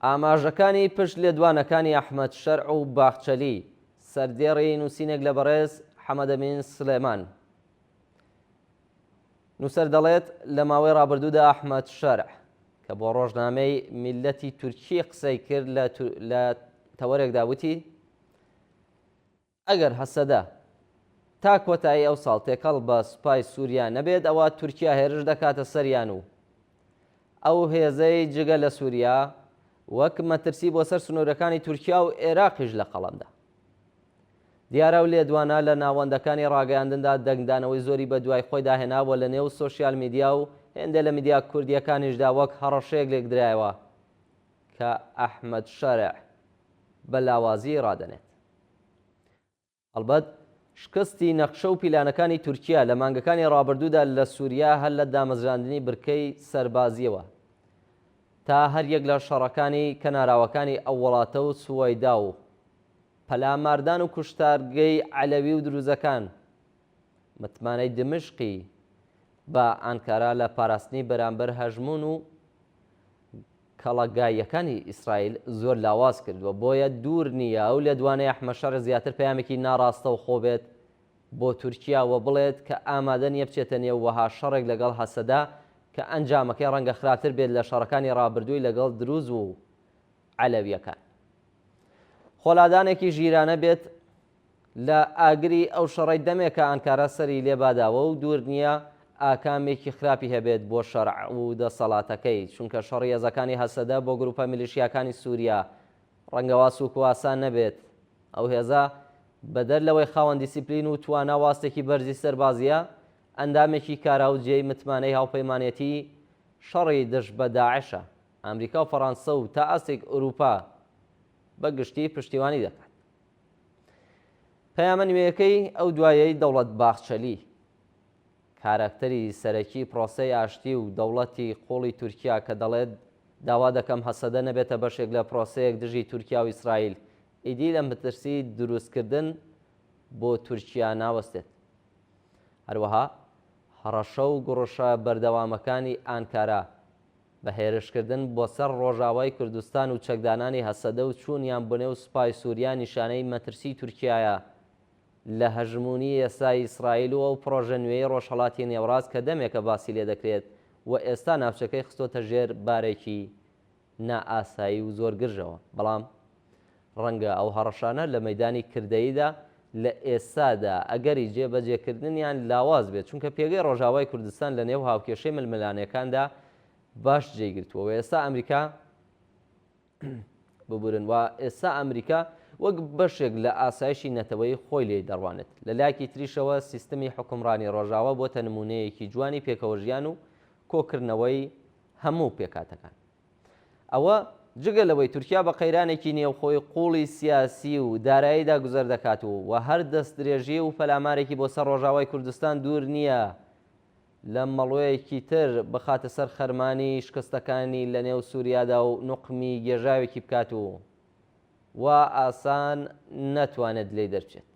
ئاماژەکانی پشت لێدوانەکانی ئەحمەد شەرع و باخچەلی سەردێڕی نووسینێک لە بەڕێز حەمەدەمین سلێمان. نووسەر دەڵێت لە ماوەی ڕابردوودا ئەحمەد شەرع کە بۆ ڕۆژنامەی میلەتی تورکی قسەی کرد لە تەوەرێکدا وتی ئەگەر هەسەدە تا کۆتایی ئەو ساڵ تێکەڵ بە سوپای سووریا نەبێت ئەوە تورکیا هێرش دەکاتە سەریان و ئەو هێزەی جگە لە سووریا وەک مەترسی بۆ سەر سنوورەکانی تورکیا و عێراقیش لە قەڵەمدا. دیارە و لێدوانە لە ناوەندەکانی ڕاگەیاندندا دەنگدانەوەی زۆری بە دوای خۆی داهێناوە لە نێو سۆشیال میدیا و هێندە لە میدیا کوردیەکانیشدا وەک هەڕەشەیەک لێکدرایەوە کە ئەحمەد شەرع بە لاوازی ڕادەنێت. ئەلبەت شکستی نەخشە و پیلانەکانی تورکیا لە مانگەکانی ڕابردوودا لە سووریا هەر لە دامەزراندنی برکەی سەربازیەوە تا هەر یەک لە شەڕەکانی کەناراوەکانی ئەو وڵاتە و سوەیدا و پەلاماردان و کوشتارگەی عەلەوی و دروزەکان متمانەی دمشقی بە ئانکارا لە پاراستنی بەرامبەر هەژمون و کەڵەگاییەکانی ئیسرائیل زۆر لاواز کردووە. بۆیە دوور نییە ئەو لێدوانەی ئەحمەد شەرع زیاتر پەیامێکی ناڕاستە و خۆبێت بۆ تورکیا و بڵێت کە ئامادە نییە بچێتە نێو وەها شەڕێک لەگەڵ هەسەدا کە ئەنجامەکەی ڕەنگە خراپتر بێت لە شەڕەکانی ڕابردووی لەگەڵ دروز و عەلەویەکان. خۆلادانێکی ژیرانە بێت لە ئاگری ئەو شەڕەی دەمێکە ئەنکارا سەری لێباداوە و دوور نییە ئاکامێکی خراپی هەبێت بۆ شەرع و دەسەڵاتەکەی، چونکە شەڕی هێزەکانی هەسەدا بۆ گروپە میلیشیاکانی سووریا ڕەنگەوا سووک و ئاسان نەبێت. ئەو هێزە بەدەر لەوەی خاوەن دیسیپلین و توانە واستێکی بەرزی سەربازیە، ئەندامێکی کارا و جێی متمانەی هاوپەیمانێتی شەڕی دژ بە داعشە. ئەمریکا و فەڕەنسە و تا ئەستێک ئەوروپا بەگشتی پشتیوانی دەکات. پەیامە نوێیەکەی ئەو دوایەی دەوڵەت باخچەلی کارکتەری سەرەکی پرۆسەی ئاشتی و دەوڵەتی قوڵی تورکیا کە دەڵێت داوا دەکەم هەسەدە نەبێتە بەشێک لە پرۆسەیەک دژی تورکیا و ئیسرائیل ئیدی لە مەترسی دروستکردن بۆ تورکیا ناوەستێت. هەروەها هەڕەشە و گوڕشە بەردەوامەکانی ئانکارا بە هێرشکردن بۆ سەر ڕۆژاوای کوردستان و چەکدانانی هەسەدە و چوونیان بۆ نێو سوپای سووریا نیشانەی مەترسی تورکیایە لە هەژمونی ئێستای ئیسرائیل و ئەو پرۆژە نوێی ڕۆژهەڵاتی نێوڕاست کە دەمێکە باسی لێ دەکرێت و ئێستا ناوچەکەی خستۆتە ژێر بارێکی نائاسایی و زۆر گرژەوە. بەڵام ڕەنگە ئەو هەڕەشانە لە مەیدانی کردەییدا لە ئێستادا ئەگەری جێبەجێکردنیان لاواز بێت، چونکە پێگەی ڕۆژاوای کوردستان لە نێو هاوکێشەی ململانەکاندا باش جێگرتووە و ئێستا ئەمریکا ببورن و ئێستا ئەمریکا وەک بەشێک لە ئاسایشی نەتەوەی خۆی لێ دەڕوانێت. لە لایەکی تریشەوە سیستەمی حکومڕانی ڕۆژاوە بۆتە نمونەیەکی جوانی پێکەوەژیان و کۆکردنەوەی هەموو پێکاتەکان. ئەوە جگە لەوەی تورکیا بە قەیرانێکی نێوخۆی قوڵی سیاسی و داراییدا گوزەر دەکات و هەر دەست درێژی و پەلامارێکی بۆ سەر ڕۆژاوای کوردستان دوور نییە لە مەڵوەیەکی تر بخاتە سەر خەرمانی شکستەکانی لە نێو سووریادا و نوقمی گێژاوێکی بکات و ئاسان نەتوانێت لێی دەرچێت.